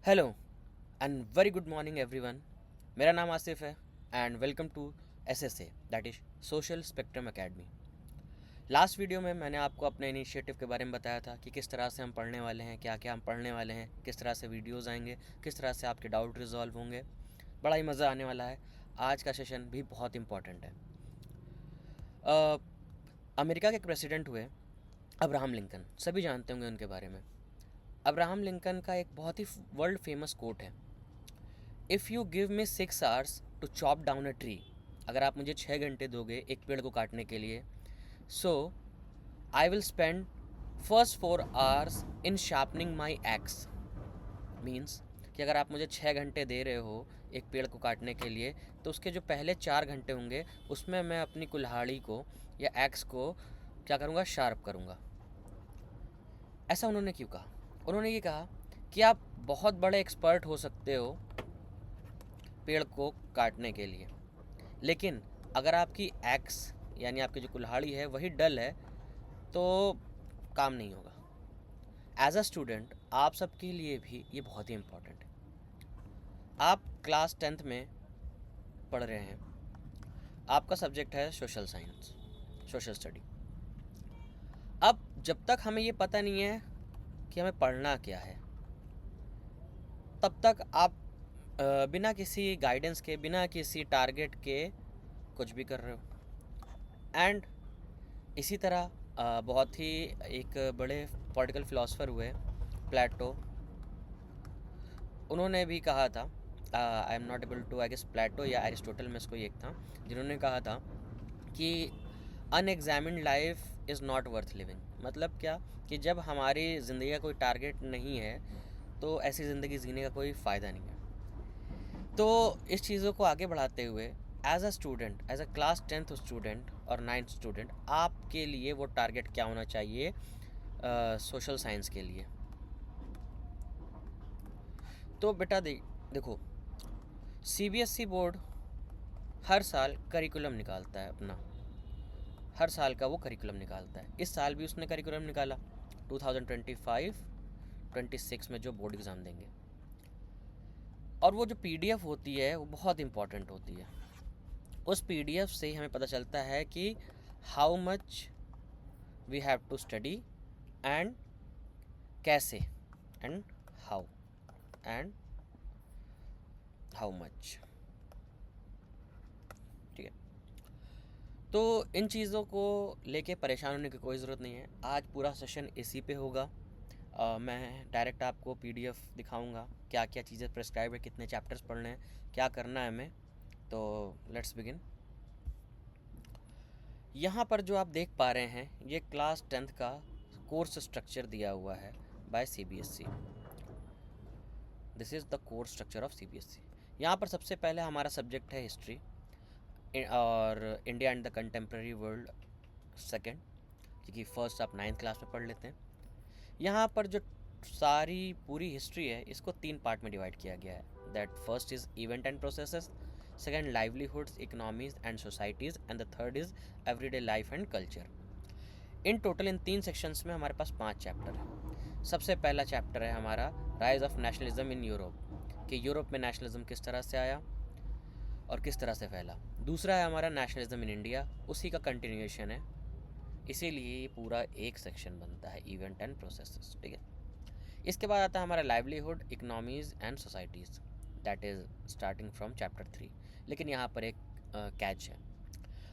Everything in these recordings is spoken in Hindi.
Hello and very good morning everyone. मेरा नाम आसिफ है and welcome to SSA that is social spectrum academy. Last video में मैंने आपको अपने इनिशिएटिव के बारे में बताया था कि किस तरह से हम पढ़ने वाले हैं, क्या क्या हम पढ़ने वाले हैं, किस तरह से वीडियोज़ आएंगे, किस तरह से आपके डाउट रिजॉल्व होंगे। बड़ा ही मज़ा आने वाला है। आज का सेशन भी बहुत इम्पॉर्टेंट है। अमेरिका के एक प्रेसिडेंट हुए अब्राहम लिंकन, सभी जानते होंगे उनके बारे में। अब्राहम लिंकन का एक बहुत ही वर्ल्ड फेमस कोट है, if you give me 6 hours to chop down a tree, अगर आप मुझे 6 घंटे दोगे एक पेड़ को काटने के लिए, so I will spend first 4 hours in sharpening my axe. Means कि अगर आप मुझे 6 घंटे दे रहे हो एक पेड़ को काटने के लिए, तो उसके जो पहले 4 घंटे होंगे उसमें मैं अपनी कुल्हाड़ी को या एक्स को क्या करूँगा, शार्प करूँगा। ऐसा उन्होंने क्यों कहा? उन्होंने ये कहा कि आप बहुत बड़े एक्सपर्ट हो सकते हो पेड़ को काटने के लिए, लेकिन अगर आपकी एक्स यानी आपकी जो कुल्हाड़ी है वही डल है तो काम नहीं होगा। एज अ स्टूडेंट आप सबके लिए भी ये बहुत ही इम्पोर्टेंट है। आप क्लास 10th में पढ़ रहे हैं, आपका सब्जेक्ट है सोशल साइंस, सोशल स्टडी। अब जब तक हमें ये पता नहीं है कि हमें पढ़ना क्या है, तब तक आप बिना किसी गाइडेंस के, बिना किसी टारगेट के कुछ भी कर रहे हो। एंड इसी तरह बहुत ही एक बड़े पॉलिटिकल फिलोसफर हुए प्लेटो, उन्होंने भी कहा था, I am not able to, I guess Plato या एरिस्टोटल में से कोई एक था, जिन्होंने कहा था कि unexamined life is not worth living. मतलब क्या कि जब हमारी ज़िंदगी का कोई टारगेट नहीं है तो ऐसी ज़िंदगी जीने का कोई फ़ायदा नहीं है। तो इस चीज़ों को आगे बढ़ाते हुए as a student, as a class 10th student और 9th स्टूडेंट, आपके लिए वो टारगेट क्या होना चाहिए सोशल साइंस के लिए? तो बेटा देखो, सीबीएसई बोर्ड हर साल करिकुलम निकालता है अपना, हर साल का वो करिकुलम निकालता है। इस साल भी उसने करिकुलम निकाला 2025-26 में जो बोर्ड एग्ज़ाम देंगे। और वो जो पीडीएफ होती है वो बहुत इम्पॉर्टेंट होती है। उस पीडीएफ से हमें पता चलता है कि how much we have to study and कैसे, and how, and how much. ठीक है, तो इन चीज़ों को लेके परेशान होने की कोई ज़रूरत नहीं है। आज पूरा सेशन इसी पे होगा। मैं डायरेक्ट आपको पीडीएफ दिखाऊंगा, क्या क्या चीज़ें प्रेस्क्राइब है, कितने चैप्टर्स पढ़ने हैं, क्या करना है हमें। तो लेट्स बिगिन। यहाँ पर जो आप देख पा रहे हैं ये क्लास 10th का कोर्स स्ट्रक्चर दिया हुआ है by CBSE. This is the course structure of CBSE. यहाँ पर सबसे पहले हमारा सब्जेक्ट है हिस्ट्री और India and the contemporary world second, क्योंकि फर्स्ट आप 9th क्लास में पढ़ लेते हैं। यहाँ पर जो सारी पूरी हिस्ट्री है इसको 3 पार्ट में डिवाइड किया गया है। That first is event and processes, second livelihoods, economies and societies, and the third is everyday life and culture. In total in 3 sections में हमारे पास 5 चैप्टर हैं। सबसे पहला चैप्टर है हमारा rise of nationalism in Europe, कि यूरोप में नेशनलिज्म किस तरह से आया और किस तरह से फैला। दूसरा है हमारा नेशनलिज्म इन इंडिया, उसी का कंटिन्यूएशन है, इसीलिए ये पूरा एक सेक्शन बनता है इवेंट एंड प्रोसेसेस। ठीक है, इसके बाद आता है हमारा livelihood, economies and societies, that is starting from chapter 3। लेकिन यहाँ पर एक कैच है,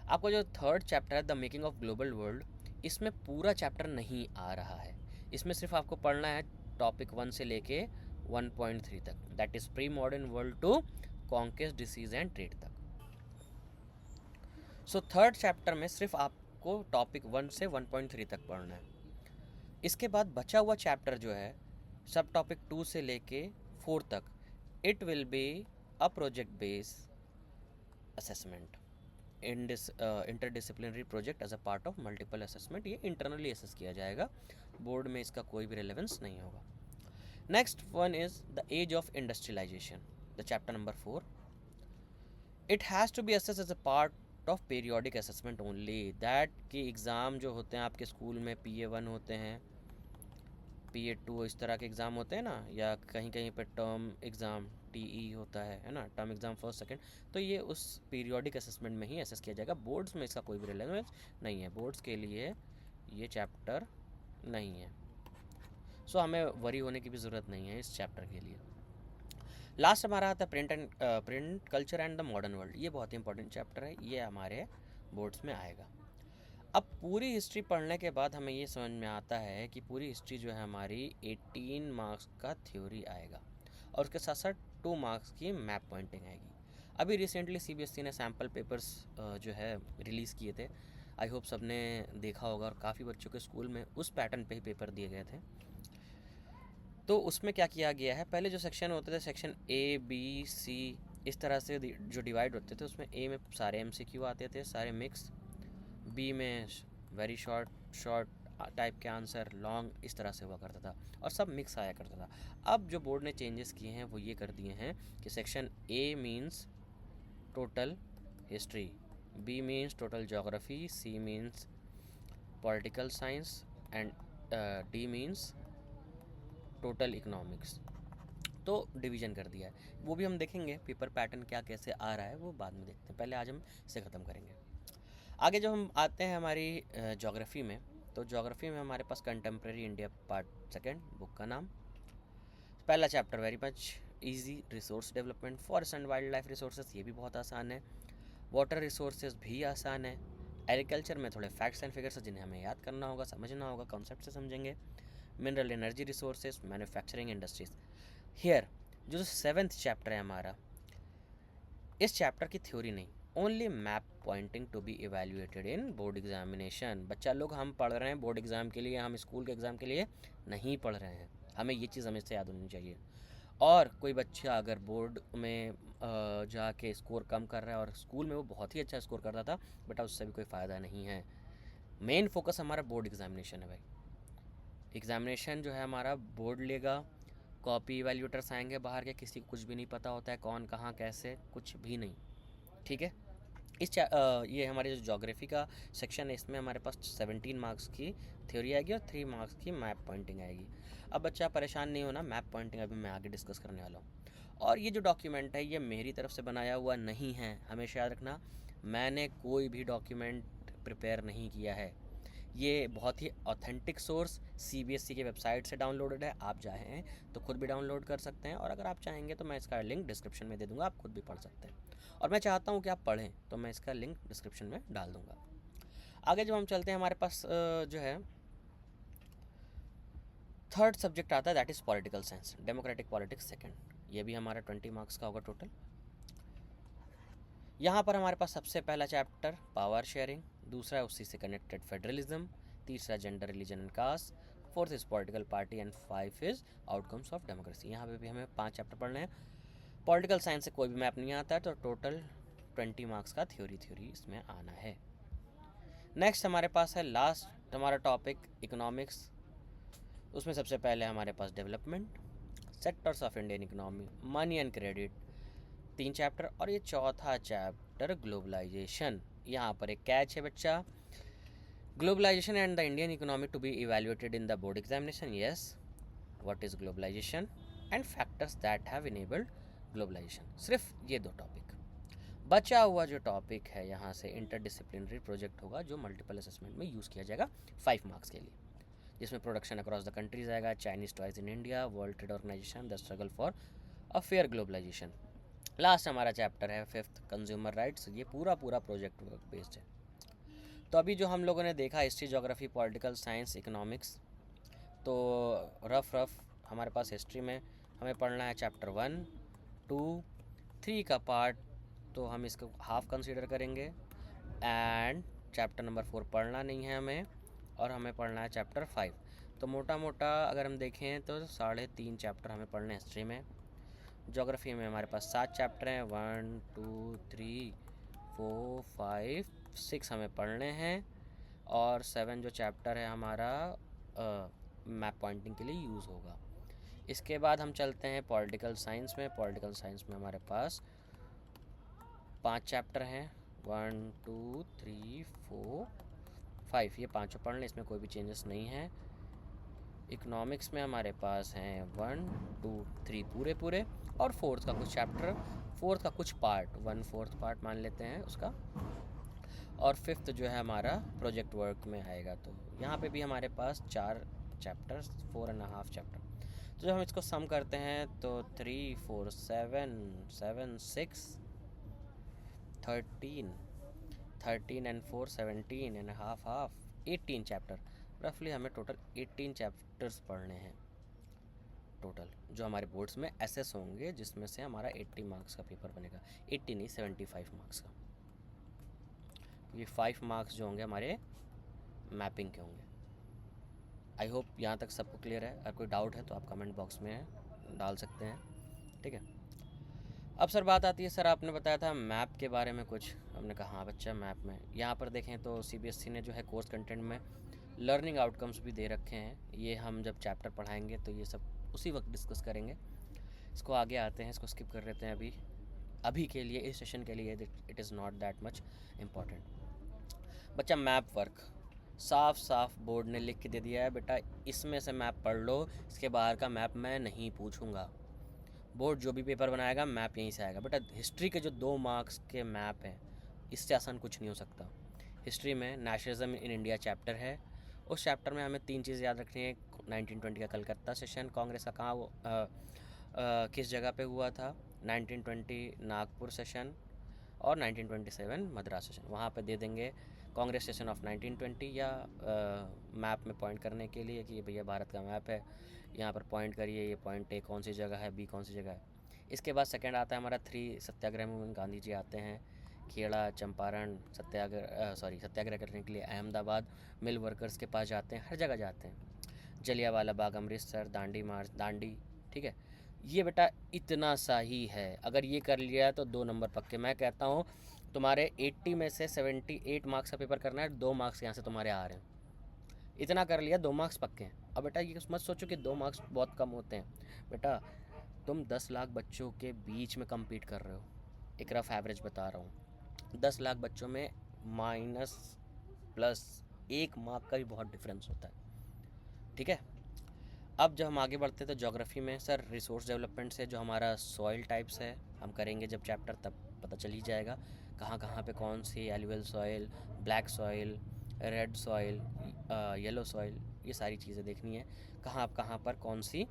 आपको जो थर्ड चैप्टर है the making of global world, इसमें पूरा चैप्टर नहीं आ रहा है। इसमें सिर्फ आपको पढ़ना है टॉपिक 1 से लेके 1.3 तक, that is pre modern world to conquest, disease and trade तक। सो थर्ड चैप्टर में सिर्फ आपको टॉपिक 1 से 1.3 तक पढ़ना है। इसके बाद बचा हुआ चैप्टर जो है सब टॉपिक 2 से लेके 4 तक, it will be a project base assessment, interdisciplinary project as a part of multiple assessment. ये इंटरनली असेस किया जाएगा, बोर्ड में इसका कोई भी रेलेवेंस नहीं होगा। Next one is the age of industrialization, the chapter number 4। It has to be assess as a part of periodic assessment only, that कि एग्ज़ाम जो होते हैं आपके स्कूल में PA1 होते हैं, PA2 इस तरह के एग्ज़ाम होते हैं ना, या कहीं कहीं पे टर्म एग्ज़ाम TE होता है ना, टर्म एग्ज़ाम फर्स्ट सेकंड, तो ये उस पीरियोडिक असेसमेंट में ही असेस किया जाएगा। बोर्ड्स में इसका कोई भी रिलेवेंस नहीं है, बोर्ड्स के लिए ये चैप्टर नहीं है। सो हमें वरी होने की भी ज़रूरत नहीं है इस चैप्टर के लिए। लास्ट हमारा आता है print culture and the modern world. ये बहुत ही इंपॉर्टेंट चैप्टर है, ये हमारे बोर्ड्स में आएगा। अब पूरी हिस्ट्री पढ़ने के बाद हमें ये समझ में आता है कि पूरी हिस्ट्री जो है हमारी 18 मार्क्स का थ्योरी आएगा, और उसके साथ साथ 2 मार्क्स की मैप पॉइंटिंग आएगी। अभी रिसेंटली CBSE ने सैम्पल पेपर्स जो है रिलीज़ किए थे, आई होप सबने देखा होगा, और काफ़ी बच्चों के स्कूल में उस पैटर्न पे ही पेपर दिए गए थे। तो उसमें क्या किया गया है, पहले जो सेक्शन होते थे, सेक्शन A, B, C इस तरह से जो डिवाइड होते थे, उसमें A में सारे MCQ आते थे, सारे मिक्स, B में वेरी शॉर्ट टाइप के आंसर, लॉन्ग, इस तरह से हुआ करता था, और सब मिक्स आया करता था। अब जो बोर्ड ने चेंजेस किए हैं वो ये कर दिए हैं कि section A means total history, B means total geography, C means political science, and D means total economics. तो डिवीज़न कर दिया है, वो भी हम देखेंगे पेपर पैटर्न क्या कैसे आ रहा है, वो बाद में देखते हैं, पहले आज हम इसे ख़त्म करेंगे। आगे जब हम आते हैं हमारी ज्योग्राफी में, तो ज्योग्राफी में हमारे पास contemporary India part second, book का नाम। पहला chapter very much easy, resource development, forest and wild life resources, ये भी बहुत आसान है। वाटर रिसोर्सेज भी आसान है। एग्रीकल्चर में थोड़े फैक्ट्स एंड फिगर्स जिन्हें हमें याद करना होगा, समझना होगा, कॉन्सेप्ट से समझेंगे। Mineral energy resources, manufacturing industries. Here जो 7th चैप्टर है हमारा, इस चैप्टर की थ्योरी नहीं, only map pointing to be evaluated in board examination. बच्चा लोग हम पढ़ रहे हैं बोर्ड एग्ज़ाम के लिए, हम स्कूल के एग्ज़ाम के लिए नहीं पढ़ रहे हैं, हमें ये चीज़ हमेशा याद होनी चाहिए। और कोई बच्चा अगर बोर्ड में जाके स्कोर कम कर रहा है और स्कूल में वो बहुत ही अच्छा स्कोर करता था, बेटा उससे भी कोई फ़ायदा नहीं है। मेन फोकस हमारा बोर्ड एग्जामिनेशन है भाई। एग्जामिनेशन जो है हमारा बोर्ड लेगा, कॉपी वैल्यूटर्स आएंगे बाहर के, किसी को कुछ भी नहीं पता होता है कौन कहाँ कैसे, कुछ भी नहीं, ठीक है। ये हमारे जो ज्योग्राफी का सेक्शन है, इसमें हमारे पास 17 मार्क्स की थ्योरी आएगी और 3 मार्क्स की मैप पॉइंटिंग आएगी। अब बच्चा परेशान नहीं होना, मैप पॉइंटिंग अभी मैं आगे डिस्कस करने वाला हूँ। और ये जो डॉक्यूमेंट है ये मेरी तरफ से बनाया हुआ नहीं है, हमेशा याद रखना, मैंने कोई भी डॉक्यूमेंट प्रिपेयर नहीं किया है। ये बहुत ही ऑथेंटिक सोर्स CBSE के वेबसाइट से डाउनलोडेड है, आप चाहें तो खुद भी डाउनलोड कर सकते हैं, और अगर आप चाहेंगे तो मैं इसका लिंक डिस्क्रिप्शन में दे दूंगा, आप खुद भी पढ़ सकते हैं। और मैं चाहता हूँ कि आप पढ़ें, तो मैं इसका लिंक डिस्क्रिप्शन में डाल दूंगा। आगे जब हम चलते हैं, हमारे पास जो है 3rd सब्जेक्ट आता है, that is political science, democratic politics second. ये भी हमारा 20 मार्क्स का होगा टोटल। यहाँ पर हमारे पास सबसे पहला चैप्टर पावर शेयरिंग, दूसरा है उसी से कनेक्टेड फेडरलिज्म, तीसरा gender, religion and caste, 4th is political party, and 5 is outcomes of democracy. यहाँ पे भी हमें 5 चैप्टर पढ़ने हैं। पॉलिटिकल साइंस से कोई भी मैप नहीं आता है, तो टोटल 20 मार्क्स का थ्योरी इसमें आना है। नेक्स्ट हमारे पास है लास्ट हमारा टॉपिक इकोनॉमिक्स। उसमें सबसे पहले हमारे पास development, sectors of Indian economy, money and credit, 3 chapter, और ये चौथा चैप्टर ग्लोबलाइजेशन। यहाँ पर एक कैच है बच्चा, globalization and the Indian economy to be evaluated in the board examination. Yes, what is globalization and factors that have enabled globalization. सिर्फ ये 2 टॉपिक। बचा हुआ जो टॉपिक है यहाँ से इंटरडिसिप्लिनरी प्रोजेक्ट होगा, जो मल्टीपल असेसमेंट में यूज़ किया जाएगा 5 मार्क्स के लिए, जिसमें प्रोडक्शन अक्रॉस द कंट्रीज आएगा, Chinese toys in India, world trade organization, the struggle for a fair globalization. Last हमारा चैप्टर है 5th कंज्यूमर राइट्स। ये पूरा प्रोजेक्ट बेस्ड है। तो अभी जो हम लोगों ने देखा history, geography, political science, economics, तो रफ हमारे पास हिस्ट्री में हमें पढ़ना है चैप्टर 1, 2, 3 का पार्ट, तो हम इसको हाफ कंसीडर करेंगे। एंड चैप्टर नंबर 4 पढ़ना नहीं है हमें, और हमें पढ़ना है चैप्टर 5। तो मोटा मोटा अगर हम देखें तो 3.5 चैप्टर हमें पढ़ने हैं हिस्ट्री में। ज्योग्राफी में हमारे पास 7 चैप्टर हैं, 1, 2, 3, 4, 5, 6 हमें पढ़ने हैं, और 7 जो चैप्टर है हमारा मैप पॉइंटिंग के लिए यूज़ होगा। इसके बाद हम चलते हैं पॉलिटिकल साइंस में। पॉलिटिकल साइंस में हमारे पास 5 चैप्टर हैं, 1, 2, 3, 4, 5, ये 5 पढ़ लें, इसमें कोई भी चेंजेस नहीं है। इकोनॉमिक्स में हमारे पास हैं 1 2 3 पूरे पूरे, और फोर्थ का कुछ चैप्टर, फोर्थ का कुछ पार्ट, 1/4 पार्ट मान लेते हैं उसका, और फिफ्थ जो है हमारा प्रोजेक्ट वर्क में आएगा। तो यहाँ पे भी हमारे पास 4 चैप्टर्स, 4.5 चैप्टर। तो जब हम इसको सम करते हैं तो 3 4 7 7 6 13 13 and 4 17 and हाफ 18 चैप्टर। रफली हमें टोटल 18 चैप्टर्स पढ़ने हैं टोटल, जो हमारे बोर्ड्स में एसएस होंगे, जिसमें से हमारा 80 मार्क्स का पेपर बनेगा। 80 नहीं, 75 मार्क्स का। ये 5 मार्क्स जो होंगे हमारे मैपिंग के होंगे। आई होप यहाँ तक सबको क्लियर है। अगर कोई डाउट है तो आप कमेंट बॉक्स में डाल सकते हैं, ठीक है। अब सर बात आती है, सर आपने बताया था मैप के बारे में कुछ। हमने कहा हाँ बच्चा, मैप में यहाँ पर देखें तो सीबीएसई ने जो है कोर्स कंटेंट में लर्निंग आउटकम्स भी दे रखे हैं। ये हम जब चैप्टर पढ़ाएंगे तो ये सब उसी वक्त डिस्कस करेंगे। इसको आगे आते हैं, इसको स्किप कर लेते हैं अभी के लिए, इस सेशन के लिए it is not that much important. बच्चा मैप वर्क साफ साफ बोर्ड ने लिख के दे दिया है, बेटा इसमें से मैप पढ़ लो, इसके बाहर का मैप मैं नहीं पूछूंगा। बोर्ड जो भी पेपर बनाएगा मैप यहीं से आएगा। बेटा हिस्ट्री के जो 2 मार्क्स के मैप हैं, इससे आसान कुछ नहीं हो सकता। हिस्ट्री में नेशनलिज्म इन इंडिया चैप्टर है, उस चैप्टर में हमें 3 चीज़ याद रखनी है। 1920 का कलकत्ता सेशन, कांग्रेस का कहाँ किस जगह पे हुआ था, 1920 नागपुर सेशन, और 1927 मद्रास सेशन। वहाँ पे दे देंगे कांग्रेस सेशन ऑफ 1920, या मैप में पॉइंट करने के लिए कि भैया भारत का मैप है, यहाँ पर पॉइंट करिए, ये पॉइंट ए कौन सी जगह है, बी कौन सी जगह है। इसके बाद सेकंड आता है हमारा 3 सत्याग्रह मूवमेंट। गांधी जी आते हैं, खेड़ा चंपारण सत्याग्रह करने के लिए अहमदाबाद मिल वर्कर्स के पास जाते हैं, हर जगह जाते हैं। जलियांवाला बाग, अमृतसर, दांडी मार्च, दांडी, ठीक है। ये बेटा इतना सा ही है, अगर ये कर लिया तो 2 नंबर पक्के। मैं कहता हूँ तुम्हारे 80 में से 78 मार्क्स का पेपर करना है, 2 मार्क्स यहाँ से तुम्हारे आ रहे हैं। इतना कर लिया, 2 मार्क्स पक्के हैं। अब बेटा ये मत सोचो कि 2 मार्क्स बहुत कम होते हैं। बेटा तुम 10 लाख बच्चों के बीच में कम्पीट कर रहे हो, एक रफ एवरेज बता रहा हूँ। 10 लाख बच्चों में माइनस प्लस 1 मार्क का भी बहुत डिफरेंस होता है, ठीक है। अब जब हम आगे बढ़ते हैं तो ज्योग्राफी में सर रिसोर्स डेवलपमेंट से जो हमारा सॉइल टाइप्स है, हम करेंगे जब चैप्टर, तब पता चल ही जाएगा कहाँ कहाँ पे कौन सी alluvial soil, black soil, red soil, yellow soil, ये सारी चीज़ें देखनी है, कहाँ पर कौन सी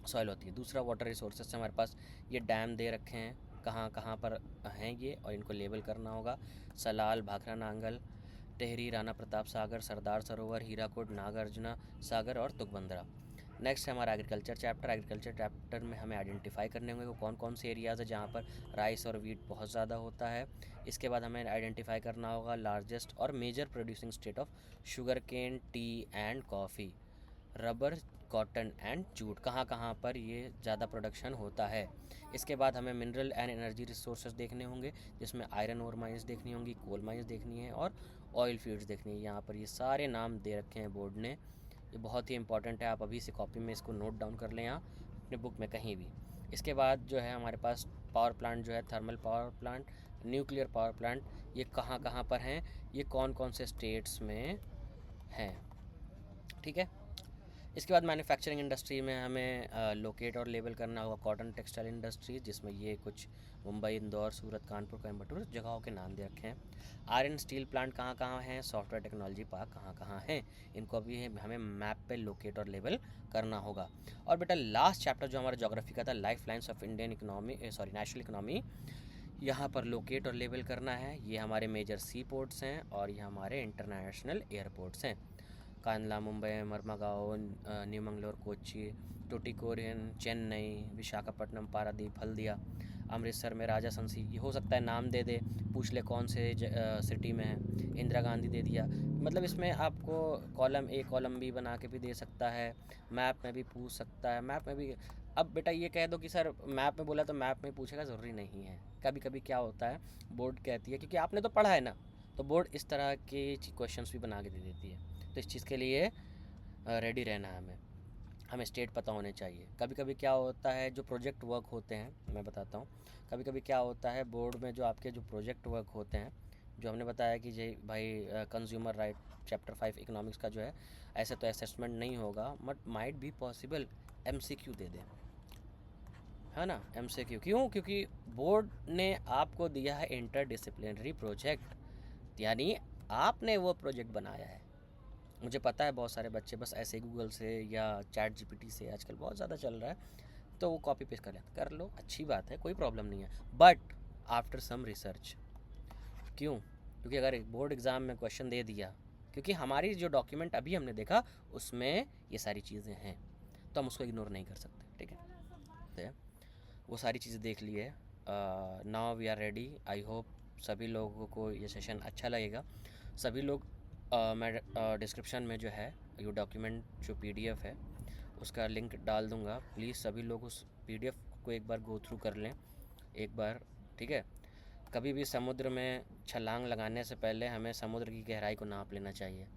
सॉइल होती है। दूसरा वाटर रिसोर्सेज से हमारे पास ये डैम दे रखे हैं, कहाँ कहाँ पर हैं ये, और इनको लेबल करना होगा। सलाल, भाखड़ा नांगल, टेहरी, राणा प्रताप सागर, सरदार सरोवर, हीराकुड, नागार्जुना सागर और तुगबंदरा। नेक्स्ट है हमारा एग्रीकल्चर चैप्टर। एग्रीकल्चर चैप्टर में हमें आइडेंटिफाई करने होंगे कौन कौन से एरियाज़ है जहाँ पर राइस और वीट बहुत ज़्यादा होता है। इसके बाद हमें आइडेंटिफाई करना होगा लार्जेस्ट और major producing state of sugar cane, tea and coffee, rubber, cotton and jute, कहाँ कहाँ पर ये ज़्यादा प्रोडक्शन होता है। इसके बाद हमें मिनरल एंड एनर्जी रिसोर्सेज देखने होंगे, जिसमें आयरन ओर माइंस देखनी होंगी, कोल माइंस देखनी है, और ऑयल फील्ड्स देखनी है। यहाँ पर ये सारे नाम दे रखे हैं बोर्ड ने, ये बहुत ही इंपॉर्टेंट है। आप अभी से कॉपी में इसको नोट डाउन कर लें यहाँ अपने बुक में कहीं भी। इसके बाद जो है हमारे पास पावर प्लांट जो है, thermal power plant, nuclear power plant, ये कहाँ कहाँ पर हैं, ये कौन कौन से स्टेट्स में हैं, ठीक है। इसके बाद मैन्युफैक्चरिंग इंडस्ट्री में हमें लोकेट और लेबल करना होगा कॉटन टेक्सटाइल इंडस्ट्री, जिसमें ये कुछ मुंबई, इंदौर, सूरत, कानपुर, कोयम्बटूर जगहों के नाम दे रखे हैं। आयरन स्टील प्लांट कहाँ कहाँ हैं, सॉफ्टवेयर टेक्नोलॉजी पार्क कहाँ कहाँ हैं, इनको भी हमें मैप पे लोकेट और लेबल करना होगा। और बेटा लास्ट चैप्टर जो हमारा ज्योग्राफी का था, life lines of Indian economy, national economy, यहाँ पर लोकेट और लेबल करना है। ये हमारे मेजर सी पोर्ट्स हैं और ये हमारे इंटरनेशनल एयरपोर्ट्स हैं। कांदला, मुंबई, मरमागाओ, न्यू मंगलोर, कोच्चि, टुटिकोरिन, चेन्नई, विशाखापट्टनम, पारादीप, हल्दिया, अमृतसर में राजा संसी, ये हो सकता है नाम दे दे, पूछ ले कौन से सिटी में है, इंदिरा गांधी दे दिया। मतलब इसमें आपको कॉलम ए कॉलम बी बना के भी दे सकता है, मैप में भी पूछ सकता है, मैप में भी। अब बेटा ये कह दो कि सर मैप में बोला तो मैप में पूछेगा, ज़रूरी नहीं है। कभी कभी क्या होता है, बोर्ड कहती है, क्योंकि आपने तो पढ़ा है ना, तो बोर्ड इस तरह के क्वेश्चंस भी बना के दे देती है। तो इस चीज़ के लिए रेडी रहना है हमें स्टेट पता होने चाहिए। कभी कभी क्या होता है, जो प्रोजेक्ट वर्क होते हैं, मैं बताता हूँ, कभी कभी क्या होता है बोर्ड में जो आपके जो प्रोजेक्ट वर्क होते हैं, जो हमने बताया कि जे भाई कंज्यूमर राइट चैप्टर 5 इकोनॉमिक्स का जो है ऐसे तो असेसमेंट नहीं होगा, but might be possible MCQ दे दें, है ना। एमसीक्यू क्यों? क्योंकि बोर्ड ने आपको दिया है इंटर डिसिप्लिनरी प्रोजेक्ट, यानी आपने वो प्रोजेक्ट बनाया है। मुझे पता है बहुत सारे बच्चे बस ऐसे ही गूगल से या चैट जीपीटी से, आजकल बहुत ज़्यादा चल रहा है, तो वो कॉपी पेस्ट कर लो, अच्छी बात है, कोई प्रॉब्लम नहीं है, बट आफ्टर सम रिसर्च। क्यों? क्योंकि अगर बोर्ड एग्ज़ाम में क्वेश्चन दे दिया, क्योंकि हमारी जो डॉक्यूमेंट अभी हमने देखा उसमें ये सारी चीज़ें हैं, तो हम उसको इग्नोर नहीं कर सकते, ठीक है। वो सारी चीज़ें देख लिए। Now we are ready. I hope सभी लोगों को ये सेशन अच्छा लगेगा। सभी लोग मैं डिस्क्रिप्शन में जो है ये डॉक्यूमेंट जो पीडीएफ है उसका लिंक डाल दूँगा, प्लीज़ सभी लोग उस पीडीएफ को एक बार गो थ्रू कर लें एक बार, ठीक है। कभी भी समुद्र में छलांग लगाने से पहले हमें समुद्र की गहराई को नाप लेना चाहिए,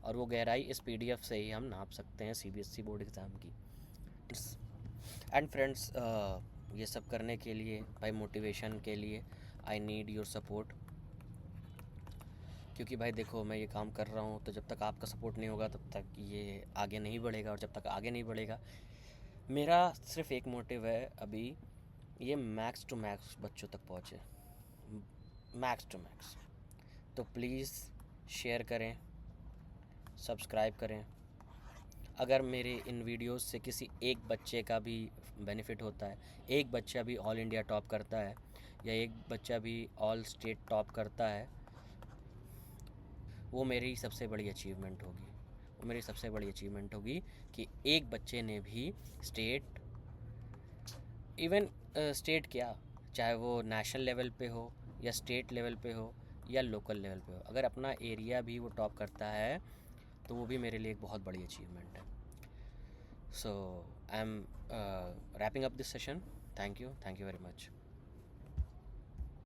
और वो गहराई इस पीडीएफ से ही हम नाप सकते हैं सीबीएसई बोर्ड एग्ज़ाम की। एंड फ्रेंड्स, ये सब करने के लिए भाई, मोटिवेशन के लिए आई नीड योर सपोर्ट, क्योंकि भाई देखो मैं ये काम कर रहा हूँ, तो जब तक आपका सपोर्ट नहीं होगा तब तक ये आगे नहीं बढ़ेगा, और जब तक आगे नहीं बढ़ेगा, मेरा सिर्फ एक मोटिव है अभी, ये मैक्स टू मैक्स बच्चों तक पहुँचे, मैक्स टू मैक्स। तो प्लीज़ शेयर करें, सब्सक्राइब करें। अगर मेरे इन वीडियोस से किसी एक बच्चे का भी बेनिफिट होता है, एक बच्चा भी ऑल इंडिया टॉप करता है, या एक बच्चा भी ऑल स्टेट टॉप करता है, वो मेरी सबसे बड़ी अचीवमेंट होगी। वो मेरी सबसे बड़ी अचीवमेंट होगी कि एक बच्चे ने भी स्टेट, इवन स्टेट क्या, चाहे वो नेशनल लेवल पे हो या स्टेट लेवल पे हो या लोकल लेवल पे हो, अगर अपना एरिया भी वो टॉप करता है तो वो भी मेरे लिए एक बहुत बड़ी अचीवमेंट है। So I am wrapping up this session. Thank you very much.